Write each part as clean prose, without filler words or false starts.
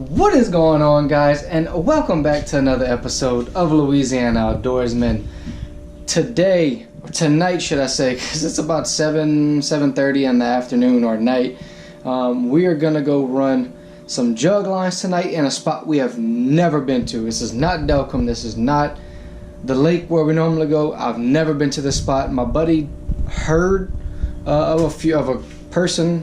What is going on, guys, and welcome back to another episode of Louisiana Outdoorsmen. Tonight should I say, because it's about 7:30 in the afternoon or night, we are gonna go run some jug lines tonight in a spot we have never been to. This is not Delcom, this is not the lake where we normally go. I've never been to this spot. My buddy heard of a person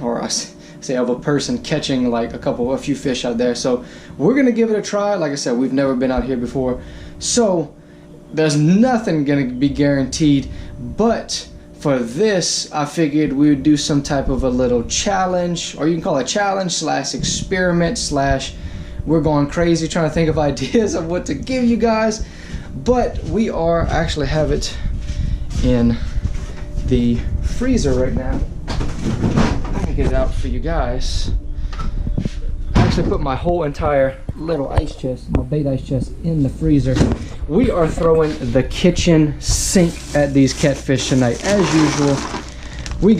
catching like a few fish out there, so we're gonna give it a try. Like I said, we've never been out here before, so there's nothing gonna be guaranteed, but for this I figured we would do some type of a little challenge, or you can call it challenge slash experiment slash we're going crazy trying to think of ideas of what to give you guys. But we are actually have it in the freezer right now. I can get it out for you guys. I actually put my whole entire little ice chest, my bait ice chest, in the freezer. We are throwing the kitchen sink at these catfish tonight. As usual,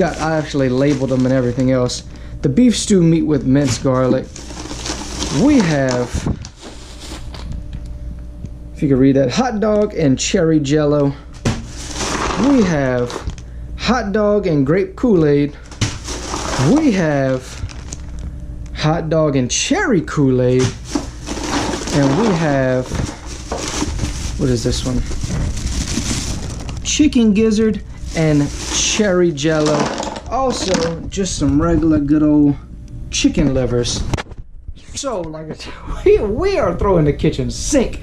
I actually labeled them and everything else. The beef stew meat with minced garlic. We have, if you can read that, hot dog and cherry jello. We have hot dog and grape Kool-Aid. We have hot dog and cherry Kool-Aid. And we have, what is this one? Chicken gizzard and cherry jello. Also, just some regular good old chicken livers. So, like I said, we are throwing the kitchen sink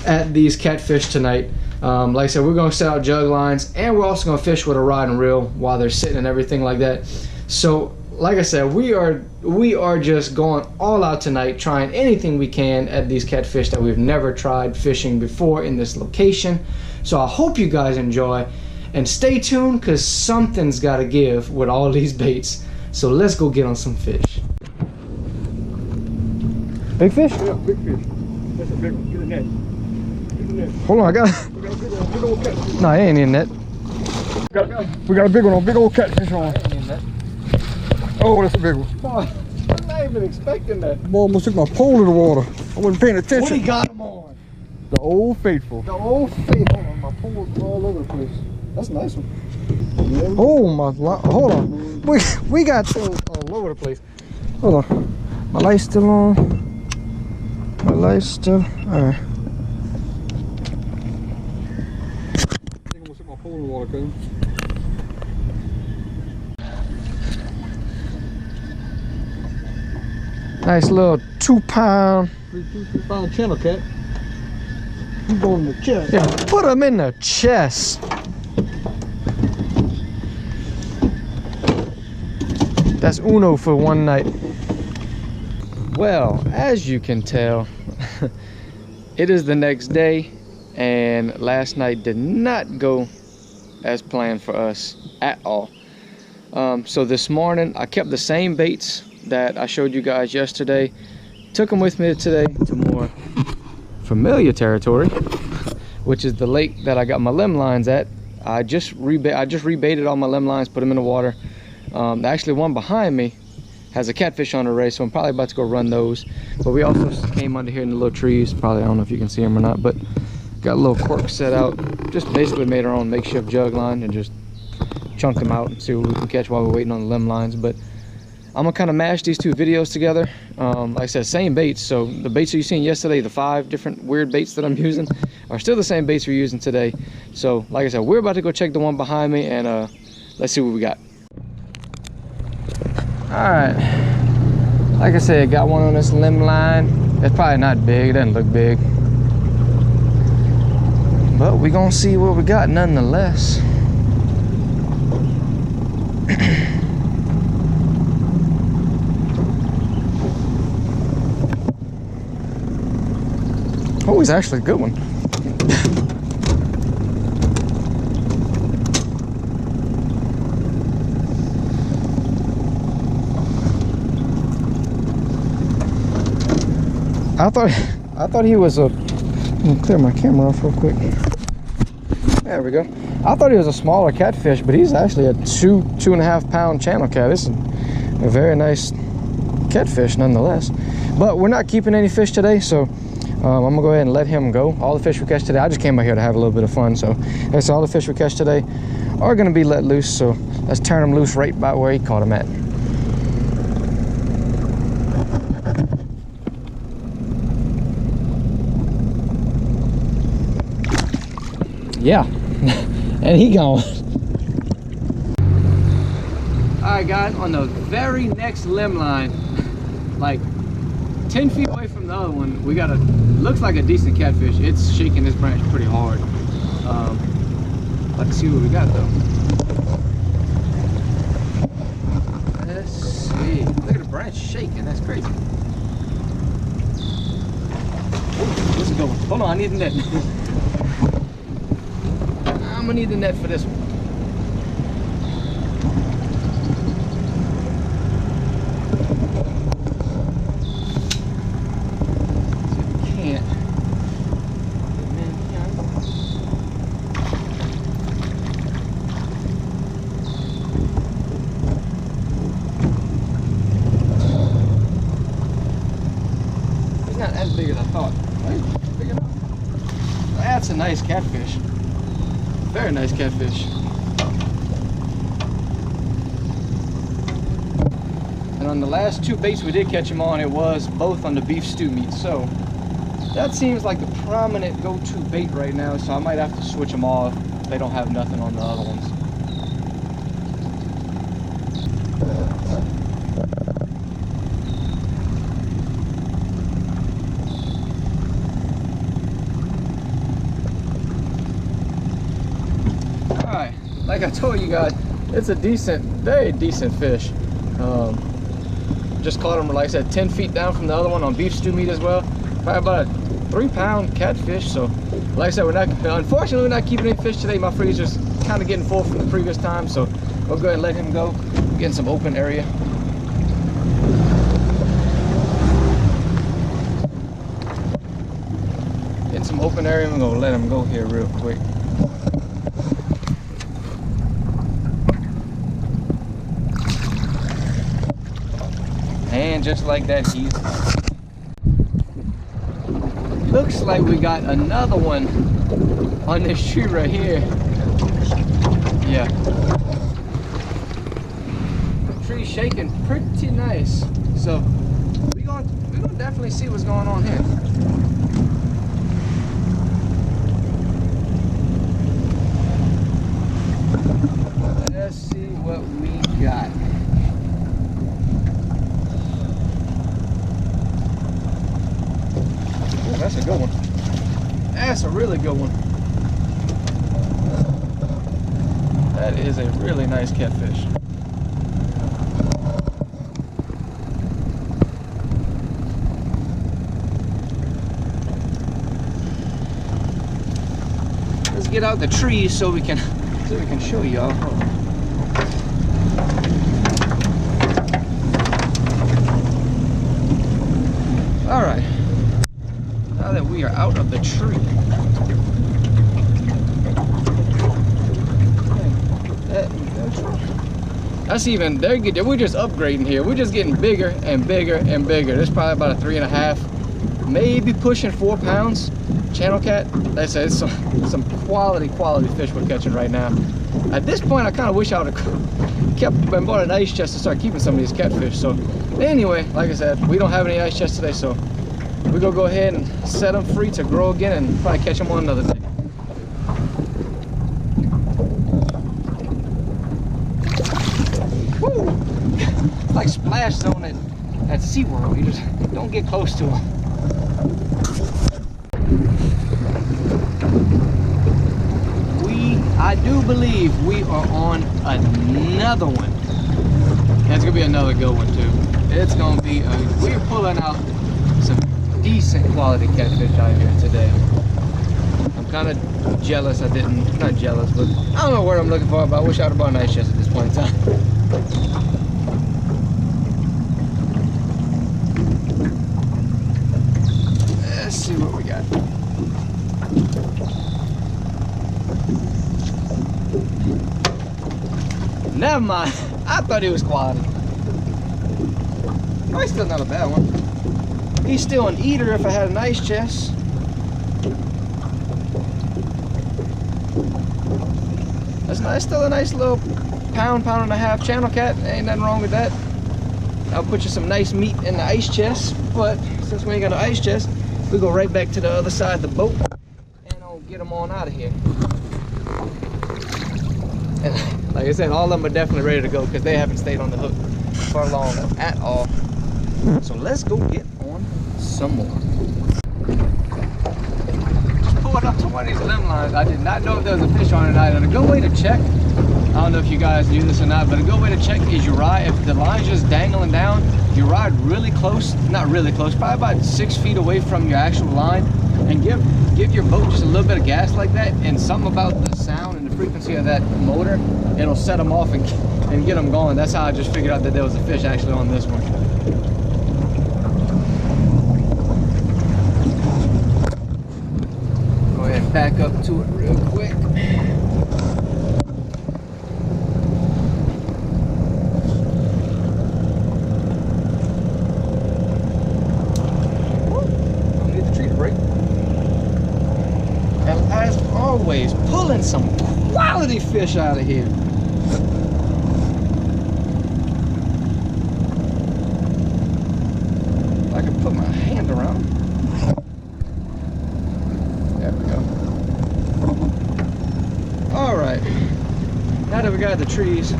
at these catfish tonight. Like I said, we're going to set out jug lines, and we're also going to fish with a rod and reel while they're sitting and everything like that. So, like I said, we are just going all out tonight, trying anything we can at these catfish that we've never tried fishing before in this location. So I hope you guys enjoy, and stay tuned because something's got to give with all these baits. So let's go get on some fish. Big fish? Yeah, big fish. That's a big one. Get the net. Get the net. Hold on, I got it. We got a big old catfish. No, it ain't in that. We got a big one on, big old catfish on. Oh, that's a big one. Boy, I'm not even expecting that. Boy, almost took my pole in the water. I wasn't paying attention. What he got him on? The Old Faithful. The Old Faithful. My pole's all over the place. That's a nice one. Oh my, hold on. We got Pole's all over the place. hold on. My light's still on. My light's still, alright. I think I'm gonna set my pole in the water, cuz. Nice little 2-pound. 3-pound channel cat. He's going in the chest. Yeah, put him in the chest. That's uno for one night. Well, as you can tell, it is the next day, and last night did not go as planned for us at all. So this morning I kept the same baits that I showed you guys yesterday, took them with me today to more familiar territory, which is the lake that I got my limb lines at. I just rebaited all my limb lines, put them in the water. Actually, one behind me has a catfish on the ray, so I'm probably about to go run those. But we also came under here in the little trees. Probably, I don't know if you can see them or not, but got a little cork set out. Just basically made our own makeshift jug line and just chunked them out and see what we can catch while we're waiting on the limb lines. But I'm gonna kind of mash these two videos together. Like I said, same baits. So the baits that you seen yesterday, the 5 different weird baits that I'm using, are still the same baits we're using today. So like I said, we're about to go check the one behind me, and let's see what we got. All right, like I said, got one on this limb line. It's probably not big, it doesn't look big, but we're gonna see what we got nonetheless. Oh, he's actually a good one. I thought he was a, let me clear my camera off real quick. There we go. I thought he was a smaller catfish, but he's actually a 2.5 pound channel cat. This is a very nice catfish nonetheless. But we're not keeping any fish today, so I'm gonna go ahead and let him go. All the fish we catch today, I just came out here to have a little bit of fun, so that's all the fish we catch today are gonna be let loose. So let's turn them loose right by where he caught them at. Yeah, and he gone. All right, guys, on the very next limb line, like 10 feet away from the other one, we got a, looks like a decent catfish. It's shaking this branch pretty hard. Let's see what we got though. Let's see. Look at the branch shaking. That's crazy. Ooh, this is a good one. Hold on, I need the net. I'm gonna need the net for this one. Not as big as I thought. Right? Big enough. That's a nice catfish. Very nice catfish. And on the last two baits we did catch him on, it was both on the beef stew meat. So that seems like the prominent go-to bait right now. So I might have to switch them off if they don't have nothing on the other ones. Like I told you guys, it's a decent, very decent fish. Just caught him, like I said, 10 feet down from the other one on beef stew meat as well. Probably about a 3-pound catfish. So, like I said, we're not, unfortunately, we're not keeping any fish today. My freezer's kind of getting full from the previous time, so we'll go ahead and let him go. Get in some open area. In some open area, I'm gonna let him go here real quick. And just like that, he's... Looks like we got another one on this tree right here. Yeah. The tree's shaking pretty nice. So we're gonna definitely see what's going on here. Let's see what we got. That's a good one. That's a really good one. That is a really nice catfish. Let's get out the trees so we can show y'all. All right. Now that we are out of the tree, that's even, we're just upgrading here. We're just getting bigger and bigger and bigger. There's probably about a 3.5, maybe pushing 4 pounds channel cat. Like I said, it's some quality fish we're catching right now. At this point, I kind of wish I would have kept and bought an ice chest to start keeping some of these catfish. So anyway, like I said, we don't have any ice chests today, so we're gonna go ahead and set them free to grow again and probably catch them on another day. Woo! It's like splash zone at SeaWorld. You just don't get close to them. I do believe we are on another one. And it's gonna be another good one too. It's gonna be, we're pulling out some decent quality catfish out here today. I'm kind of jealous not jealous, but I don't know what I'm looking for, but I wish I would have bought an ice chest at this point in time. Let's see what we got. Never mind, I thought it was quality. Oh, it's still not a bad one. He's still an eater if I had an ice chest. That's still a nice little pound and a half channel cat. Ain't nothing wrong with that. I'll put you some nice meat in the ice chest, but since we ain't got an ice chest, we go right back to the other side of the boat and I'll get them on out of here. And like I said, all of them are definitely ready to go because they haven't stayed on the hook for long at all. So let's go get on some more. Just pulled up to one of these limb lines. I did not know if there was a fish on it or not. And a good way to check, I don't know if you guys knew this or not, but a good way to check is you ride, if the line's just dangling down, you ride really close, not really close, probably about 6 feet away from your actual line, and give your boat just a little bit of gas like that, and something about the sound and the frequency of that motor, it'll set them off and get them going. That's how I just figured out that there was a fish actually on this one. Go ahead and back up to it real quick. Always pulling some quality fish out of here. I can put my hand around. There we go. All right. Now that we got the trees,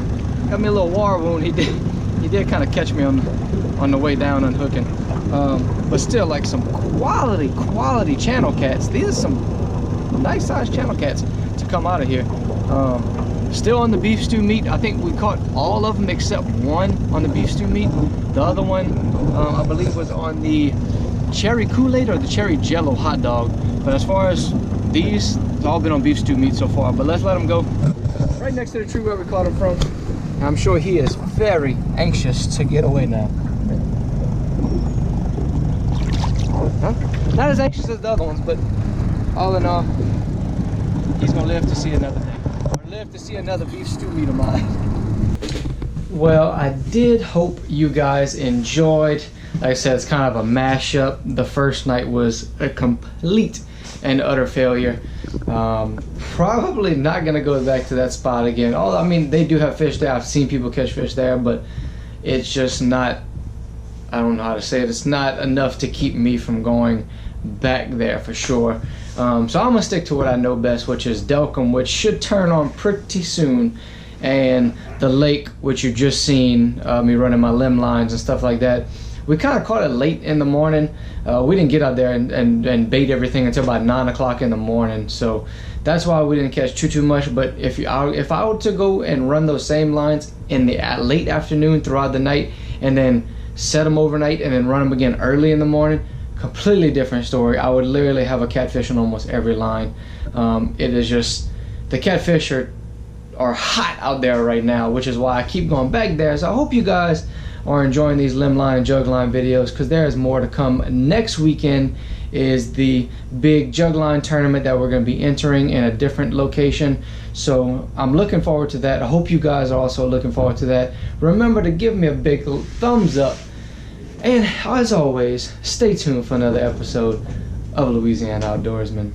got me a little war wound. He did kind of catch me on the way down unhooking. But still, like some quality channel cats. These are some nice sized channel cats to come out of here. Still on the beef stew meat. I think we caught all of them except one on the beef stew meat. The other one I believe was on the cherry Kool-Aid or the cherry Jello hot dog. But as far as these, it's all been on beef stew meat so far. But let's let them go. Right next to the tree where we caught him from. I'm sure he is very anxious to get away now. Huh? Not as anxious as the other ones, but all in all, he's gonna live to see another day, or live to see another beef stew meat of mine. Well, I did hope you guys enjoyed. Like I said, it's kind of a mashup. The first night was a complete and utter failure. Probably not gonna go back to that spot again. Although, I mean, they do have fish there. I've seen people catch fish there, but it's just not, I don't know how to say it, it's not enough to keep me from going back there for sure. So I'm gonna stick to what I know best, which is Delcom, which should turn on pretty soon, and the lake, which you've just seen me running my limb lines and stuff like that. We kind of caught it late in the morning. We didn't get out there and bait everything until about 9 o'clock in the morning, so that's why we didn't catch too much. But if I were to go and run those same lines in the late afternoon throughout the night, and then set them overnight and then run them again early in the morning, completely different story. I would literally have a catfish on almost every line. It is just, the catfish are hot out there right now, which is why I keep going back there. So I hope you guys are enjoying these limb line and jug line videos, because there is more to come. Next weekend is the big jug line tournament that we're going to be entering in a different location. So I'm looking forward to that. I hope you guys are also looking forward to that. Remember to give me a big thumbs up. And as always, stay tuned for another episode of Louisiana Outdoorsman.